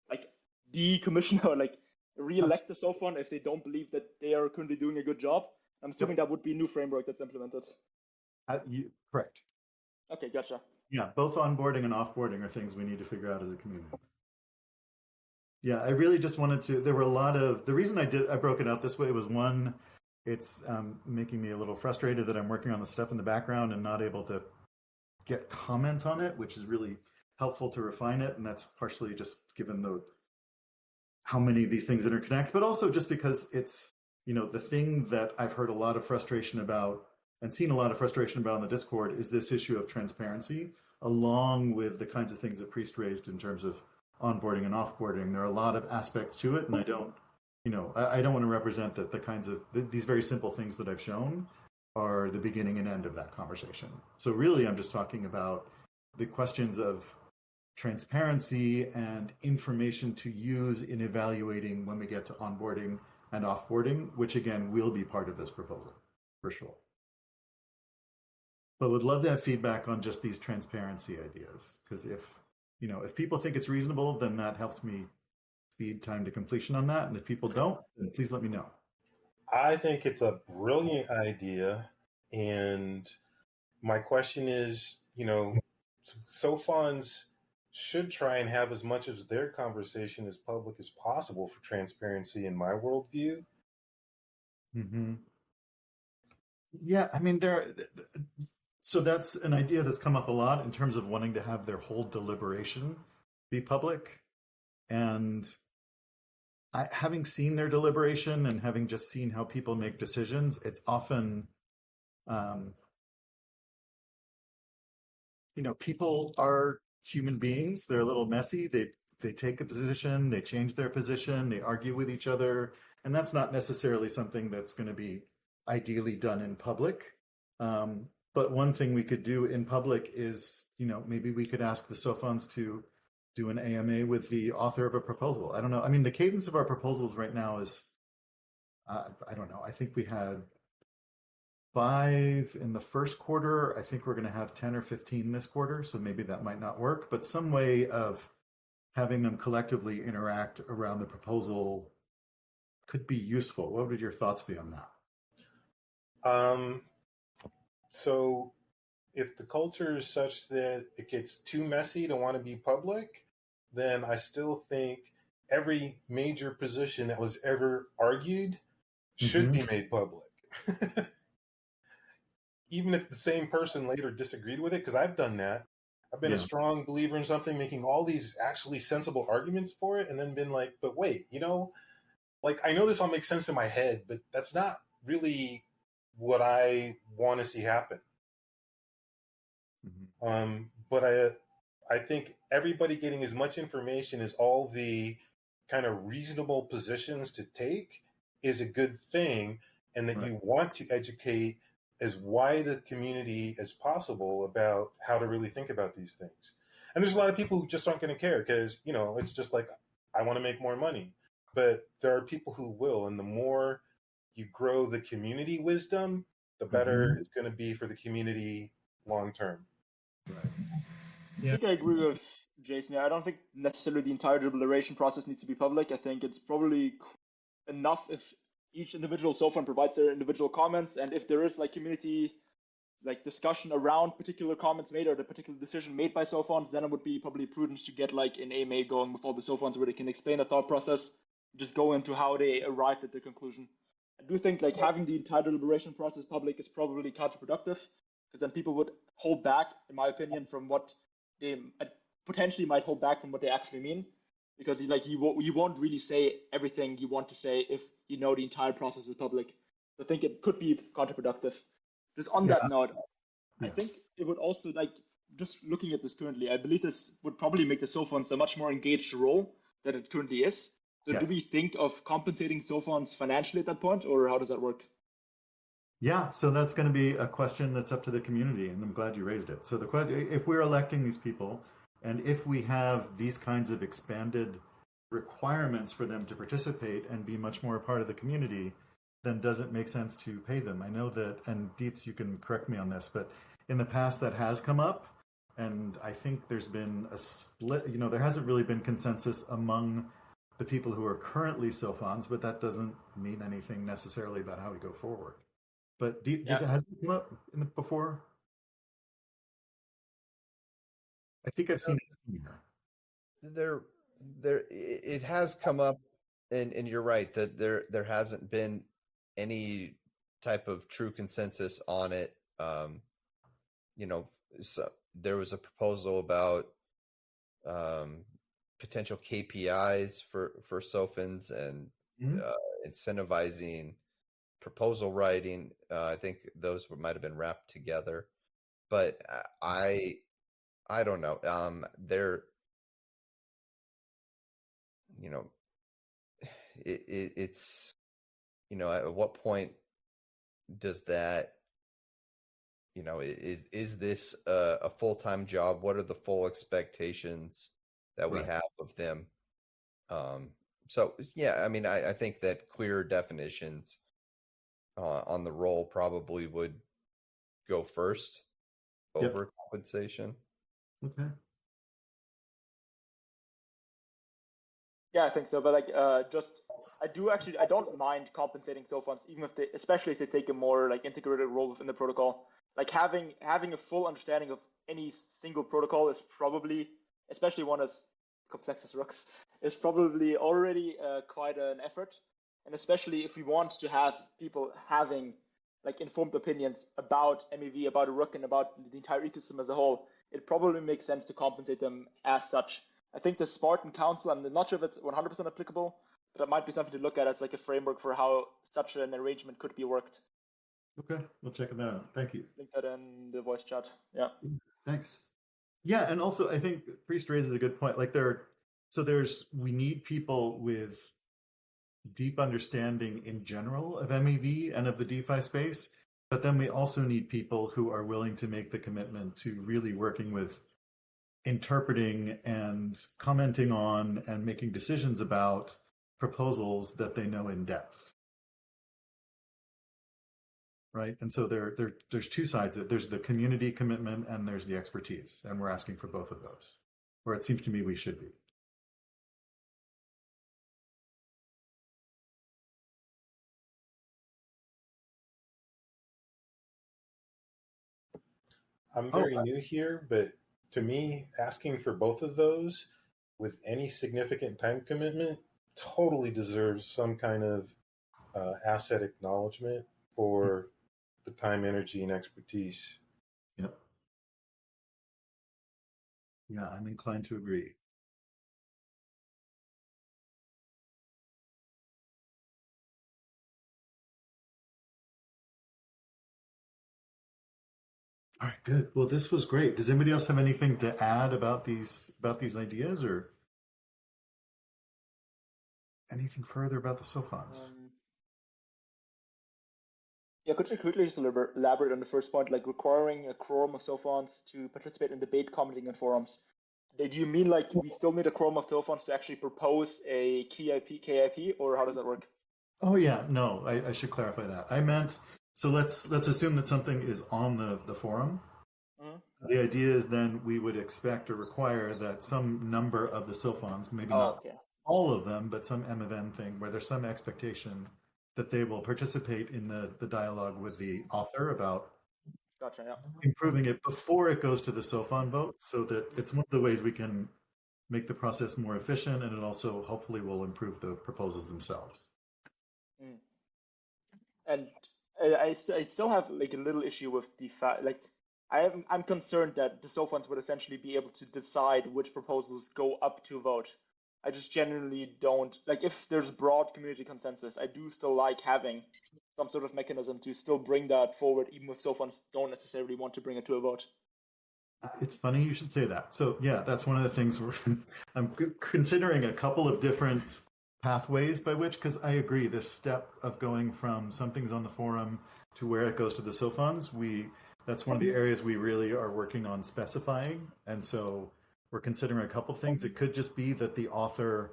like decommission or like re-elect the SOFON if they don't believe that they are currently doing a good job. I'm assuming that would be a new framework that's implemented. Correct. Okay, gotcha. Yeah, both onboarding and offboarding are things we need to figure out as a community. Yeah, I really just wanted to, there were a lot of, the reason I broke it out this way was one, it's making me a little frustrated that I'm working on the stuff in the background and not able to get comments on it, which is really helpful to refine it. And that's partially just given how many of these things interconnect, but also just because it's, the thing that I've heard a lot of frustration about and seen a lot of frustration about in the Discord is this issue of transparency, along with the kinds of things that Priest raised in terms of onboarding and offboarding. There are a lot of aspects to it, and I don't want to represent that the kinds of these very simple things that I've shown are the beginning and end of that conversation. So really, I'm just talking about the questions of transparency and information to use in evaluating when we get to onboarding and offboarding, which again will be part of this proposal for sure. But would love to have feedback on just these transparency ideas, because if people think it's reasonable, then that helps me speed time to completion on that. And if people don't, then please let me know. I think it's a brilliant idea. And my question is, SOFONs should try and have as much of their conversation as public as possible for transparency in my worldview. Mm-hmm. Yeah, I mean, so that's an idea that's come up a lot in terms of wanting to have their whole deliberation be public. And having seen their deliberation and having just seen how people make decisions, it's often, people are human beings. They're a little messy. They take a position, they change their position, they argue with each other. And that's not necessarily something that's going to be ideally done in public. But one thing we could do in public is, maybe we could ask the SOFONs to do an AMA with the author of a proposal. I don't know. I mean, the cadence of our proposals right now is, I don't know. I think we had 5 in the first quarter. I think we're going to have 10 or 15 this quarter. So maybe that might not work, but some way of having them collectively interact around the proposal could be useful. What would your thoughts be on that? So if the culture is such that it gets too messy to want to be public, then I still think every major position that was ever argued should be made public. Even if the same person later disagreed with it, because I've done that. I've been a strong believer in something, making all these actually sensible arguments for it, and then been like, but wait, I know this all makes sense in my head, but that's not really what I want to see happen. But I think everybody getting as much information as all the kind of reasonable positions to take is a good thing, and that you want to educate as wide a community as possible about how to really think about these things. And there's a lot of people who just aren't going to care because, it's just like, I want to make more money. but there are people who will, and the more you grow the community wisdom, the better it's going to be for the community long term. Right. I think I agree with Jason. I don't think necessarily the entire deliberation process needs to be public. I think it's probably enough if each individual SOFUN provides their individual comments, and if there is like community like discussion around particular comments made or the particular decision made by SOFUNs, then it would be probably prudent to get like an AMA going with all the SOFUNs where they can explain the thought process, just go into how they arrived at the conclusion. I do think like having the entire deliberation process public is probably counterproductive, because then people would hold back, in my opinion, from what they potentially might hold back from what they actually mean, because you won't really say everything you want to say if you know the entire process is public. I think it could be counterproductive. Just on that note, I think it would also, like, just looking at this currently, I believe this would probably make the SOFUNs a much more engaged role than it currently is. So do we think of compensating SOFUNs financially at that point, or how does that work? Yeah, so that's going to be a question that's up to the community, and I'm glad you raised it. So the question, if we're electing these people, and if we have these kinds of expanded requirements for them to participate and be much more a part of the community, then does it make sense to pay them? I know that, and Dietz, you can correct me on this, but in the past that has come up, and I think there's been a split. There hasn't really been consensus among the people who are currently SOFUNs, but that doesn't mean anything necessarily about how we go forward. But has it come up before? I think I've seen it here. It has come up, and you're right that there hasn't been any type of true consensus on it. So there was a proposal about potential KPIs for SOFUNs and incentivizing proposal writing. I think those might have been wrapped together, but I don't know. It's at what point does that, is this a full-time job? What are the full expectations that we have of them? So yeah, I mean, I think that clear definitions on the role probably would go first over compensation. Okay. Yeah, I think so. But like, I don't mind compensating SOFUNs, even if especially if they take a more like integrated role within the protocol. Like having a full understanding of any single protocol is probably, especially one as complex as Rook's, is probably already quite an effort. And especially if we want to have people having like informed opinions about MEV, about Rook, and about the entire ecosystem as a whole, it probably makes sense to compensate them as such. I think the Spartan Council, I'm not sure if it's 100% applicable, but it might be something to look at as like a framework for how such an arrangement could be worked. Okay, we'll check that out. Thank you. Link that in the voice chat. Yeah. Thanks. Yeah, and also I think Priest raises a good point. Like we need people with deep understanding in general of MEV and of the DeFi space, but then we also need people who are willing to make the commitment to really working with interpreting and commenting on and making decisions about proposals that they know in depth. Right? And so there's two sides. There's the community commitment and there's the expertise. And we're asking for both of those, or it seems to me we should be. I'm very new here, but to me, asking for both of those with any significant time commitment totally deserves some kind of asset acknowledgement for the time, energy, and expertise. Yep. Yeah, I'm inclined to agree. All right, good. Well, this was great. Does anybody else have anything to add about these ideas, or anything further about the SOFUNs? Yeah, could you quickly just elaborate on the first point, like requiring a quorum of SOFUNs to participate in debate, commenting, and forums? Do you mean like we still need a quorum of funds to actually propose a KIP, or how does that work? Oh yeah, no, I should clarify that. I meant, so let's assume that something is on the forum. Mm-hmm. The idea is then we would expect or require that some number of the SOFONs, maybe not Okay. all of them, but some M of N thing where there's some expectation that they will participate in the dialogue with the author about Gotcha. Yeah. improving it before it goes to the SOFON vote, so that it's one of the ways we can make the process more efficient, and it also hopefully will improve the proposals themselves. Mm. And I still have like a little issue with the fact, like I'm concerned that the SOFONs would essentially be able to decide which proposals go up to vote. I just genuinely don't like, if there's broad community consensus, I do still like having some sort of mechanism to still bring that forward, even if SOFONs don't necessarily want to bring it to a vote. It's funny you should say that. So yeah, that's one of the things I'm considering a couple of different pathways by which, because I agree, this step of going from something's on the forum to where it goes to the SOFONs, that's one of the areas we really are working on specifying. And so we're considering a couple things. It could just be that the author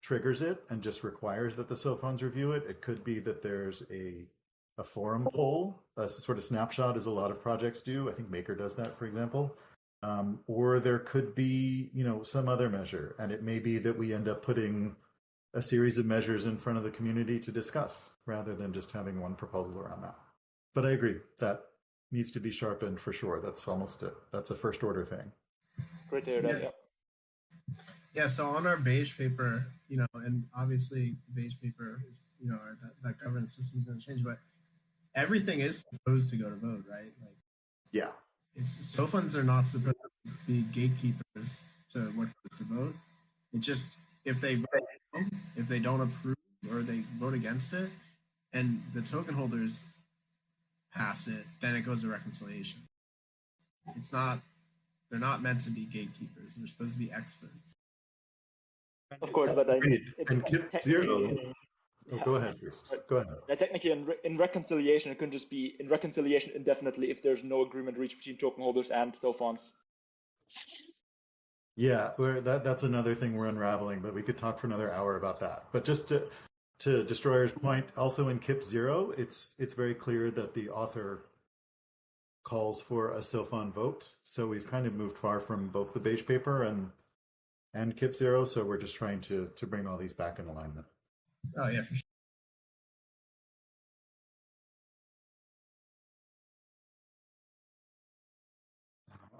triggers it and just requires that the SOFONs review it. It could be that there's a forum poll, a sort of snapshot, as a lot of projects do. I think Maker does that, for example. Or there could be, some other measure, and it may be that we end up putting a series of measures in front of the community to discuss, rather than just having one proposal around that. But I agree, that needs to be sharpened for sure. That's a first order thing. Great to hear that. Yeah. Yeah, so on our beige paper, and obviously the beige paper is, that governance system is going to change, but everything is supposed to go to vote, right? Like, yeah, SOFONs are not supposed to be gatekeepers to what goes to vote. It's just if they vote no, if they don't approve or they vote against it, and the token holders pass it, then it goes to reconciliation. They're not meant to be gatekeepers. They're supposed to be experts. Of course, but and KIP zero. Oh, go ahead, Bruce. Go ahead. Technically, in reconciliation, it can just be in reconciliation indefinitely if there's no agreement reached between token holders and SOFONs. Yeah, that's another thing we're unraveling, but we could talk for another hour about that. But just to Destroyer's point, also in KIP 0, it's very clear that the author calls for a SOFON vote. So we've kind of moved far from both the beige paper and KIP 0. So we're just trying to bring all these back in alignment. Oh yeah, for sure.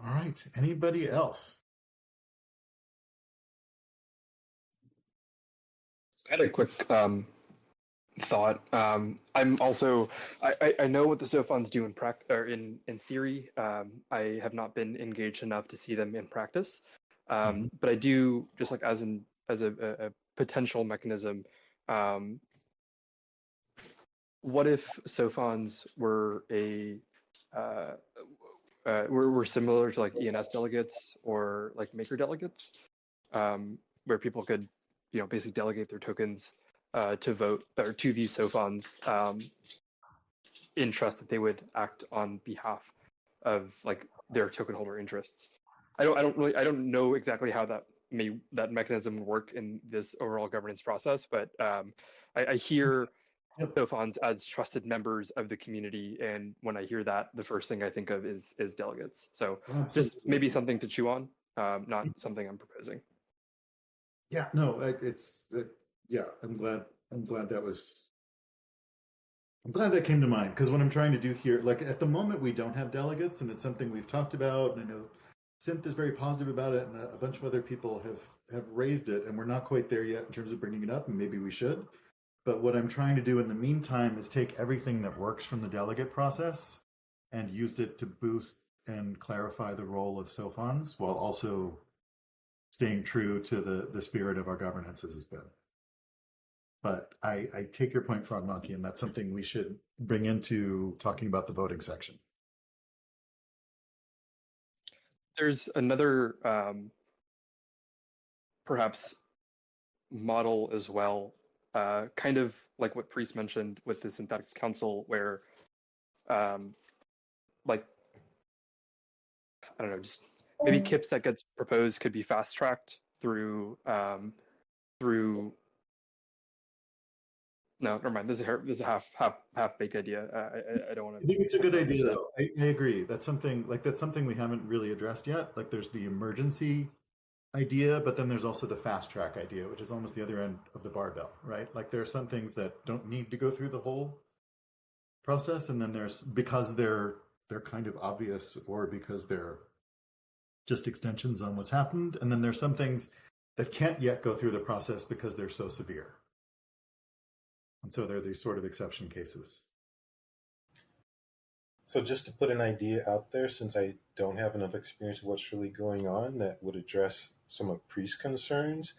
All right. Anybody else? I had a quick thought. I'm also I know what the SOFONs do in theory. I have not been engaged enough to see them in practice, but I do, just like as a potential mechanism. What if SOFONs were were similar to like ENS delegates or like Maker delegates, where people could, basically delegate their tokens to vote or to these SOFONs in trust that they would act on behalf of like their token holder interests. I don't know exactly how that mechanism would work in this overall governance process, but I hear SOFONs as trusted members of the community, and when I hear that, the first thing I think of is delegates. So just maybe something to chew on, not something I'm proposing. Yeah, no, yeah, I'm glad that came to mind, because what I'm trying to do here, like at the moment we don't have delegates, and it's something we've talked about, and I know Synth is very positive about it, and a bunch of other people have raised it, and we're not quite there yet in terms of bringing it up, and maybe we should. But what I'm trying to do in the meantime is take everything that works from the delegate process and used it to boost and clarify the role of SOFONs, while also staying true to the spirit of our governance as has been. But I take your point, Frog Monkey, and that's something we should bring into talking about the voting section. There's another perhaps model as well, kind of like what Priest mentioned with the Synthetics Council, where like, I don't know, just maybe KIPs that gets proposed could be fast tracked through no, never mind. This is a half baked idea. I don't want to. I think it's a good idea, though. I agree. That's something we haven't really addressed yet. Like, there's the emergency idea, but then there's also the fast track idea, which is almost the other end of the barbell, right? Like, there are some things that don't need to go through the whole process, and then there's, because they're kind of obvious, or because they're just extensions on what's happened, and then there's some things that can't yet go through the process because they're so severe. And so there are these sort of exception cases. So just to put an idea out there, since I don't have enough experience of what's really going on that would address some of Priest's concerns,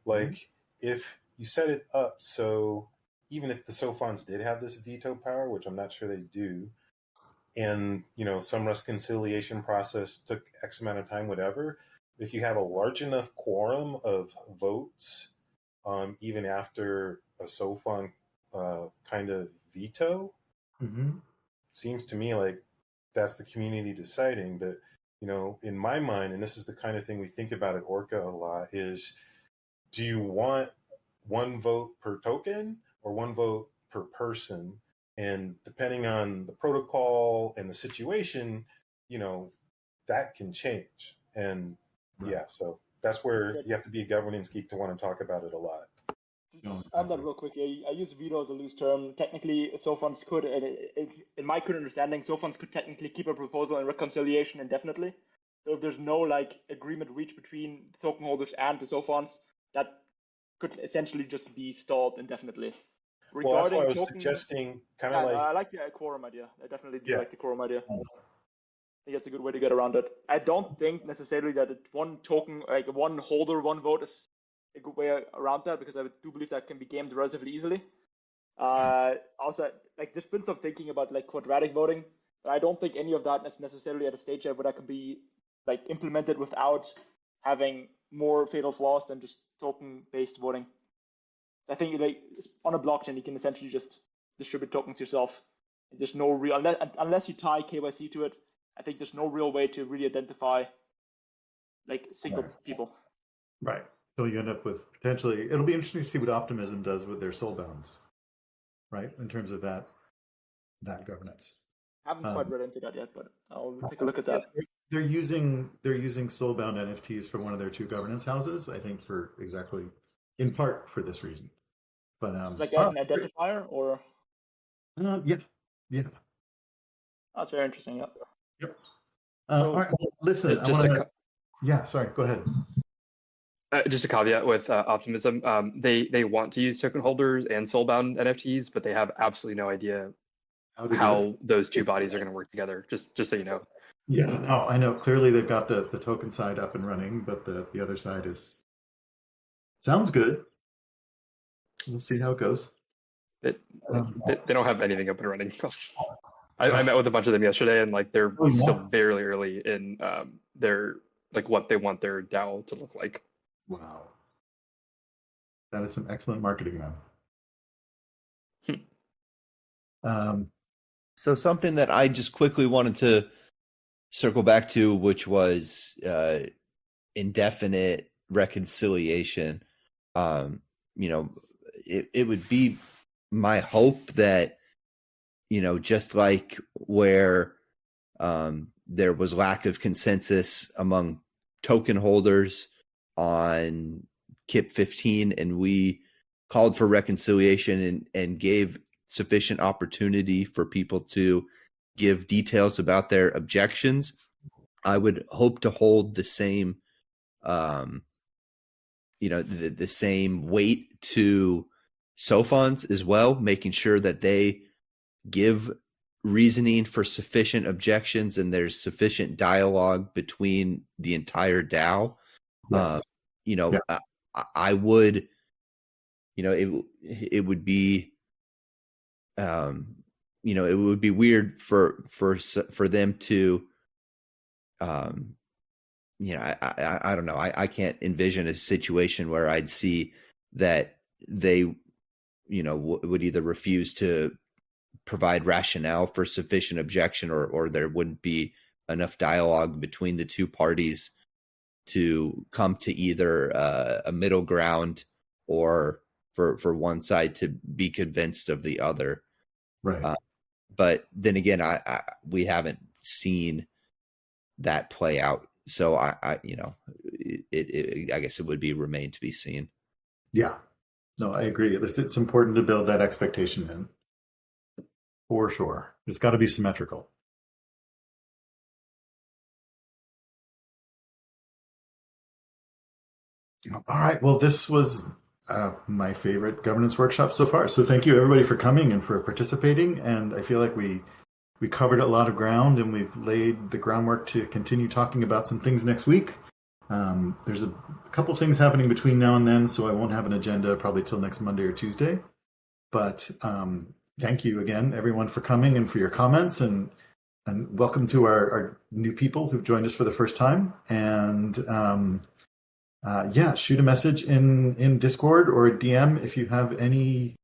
like if you set it up so even if the SOFONs did have this veto power, which I'm not sure they do, and some reconciliation process took X amount of time, whatever, if you have a large enough quorum of votes, even after a SOFON kind of veto, seems to me like that's the community deciding. But in my mind, and this is the kind of thing we think about at Orca a lot, is do you want one vote per token or one vote per person? And depending on the protocol and the situation, that can change. And so that's where you have to be a governance geek to want to talk about it a lot. On that real quick, I use veto as a loose term. Technically, SOFONs could, and it's in my current understanding, SOFONs could technically keep a proposal and reconciliation indefinitely. So if there's no agreement reached between the token holders and the SOFONs, that could essentially just be stalled indefinitely. Well, that's why I was suggesting kind of I like the quorum idea. I definitely do like the quorum idea. I think that's a good way to get around it. I don't think necessarily that one token, like one holder, one vote is a good way around that, because I do believe that can be gamed relatively easily. Also, there's been some thinking about quadratic voting, but I don't think any of that is necessarily at a stage yet where that can be implemented without having more fatal flaws than just token-based voting. I think on a blockchain you can essentially just distribute tokens yourself. There's no real, unless you tie KYC to it, I think there's no real way to really identify single people. Right. So you end up with potentially, it'll be interesting to see what Optimism does with their soul bounds, right? In terms of that governance. I haven't quite read into that yet, but I'll take a look at that. They're using soul-bound NFTs from one of their two governance houses, I think, for exactly, in part for this reason. But as an identifier, or yeah. That's very interesting. Yep. All right. Listen, sorry. Go ahead. Just a caveat with Optimism. They want to use token holders and soul-bound NFTs, but they have absolutely no idea how those two bodies are going to work together. Just so you know. Yeah, no, I know. Clearly, they've got the token side up and running, but the other side sounds good. We'll see how it goes. They don't have anything up and running. I met with a bunch of them yesterday, and they're still very early in their what they want their DAO to look like. Wow, that is some excellent marketing, man. So something that I just quickly wanted to circle back to, which was indefinite reconciliation. It would be my hope that, just like where there was lack of consensus among token holders on KIP 15, and we called for reconciliation and gave sufficient opportunity for people to give details about their objections, I would hope to hold the same, the same weight to SOFONs as well, making sure that they give reasoning for sufficient objections and there's sufficient dialogue between the entire DAO. Yes. I would, it would be, it would be weird for them to, I don't know. I can't envision a situation where I'd see that they, would either refuse to provide rationale for sufficient objection or there wouldn't be enough dialogue between the two parties to come to either a middle ground or for one side to be convinced of the other. Right. But then again, we haven't seen that play out. So I guess it would be remain to be seen. Yeah. No, I agree. It's important to build that expectation in. For sure. It's got to be symmetrical. All right. Well, this was my favorite governance workshop so far. So thank you everybody for coming and for participating. And I feel like we covered a lot of ground, and we've laid the groundwork to continue talking about some things next week. There's a couple things happening between now and then, so I won't have an agenda probably till next Monday or Tuesday. But thank you again, everyone, for coming and for your comments, and welcome to our new people who've joined us for the first time. And shoot a message in Discord or a DM if you have any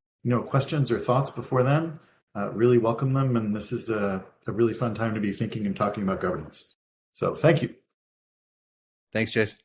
questions or thoughts before then. Really welcome them, and this is a really fun time to be thinking and talking about governance. So thank you. Thanks, Jason.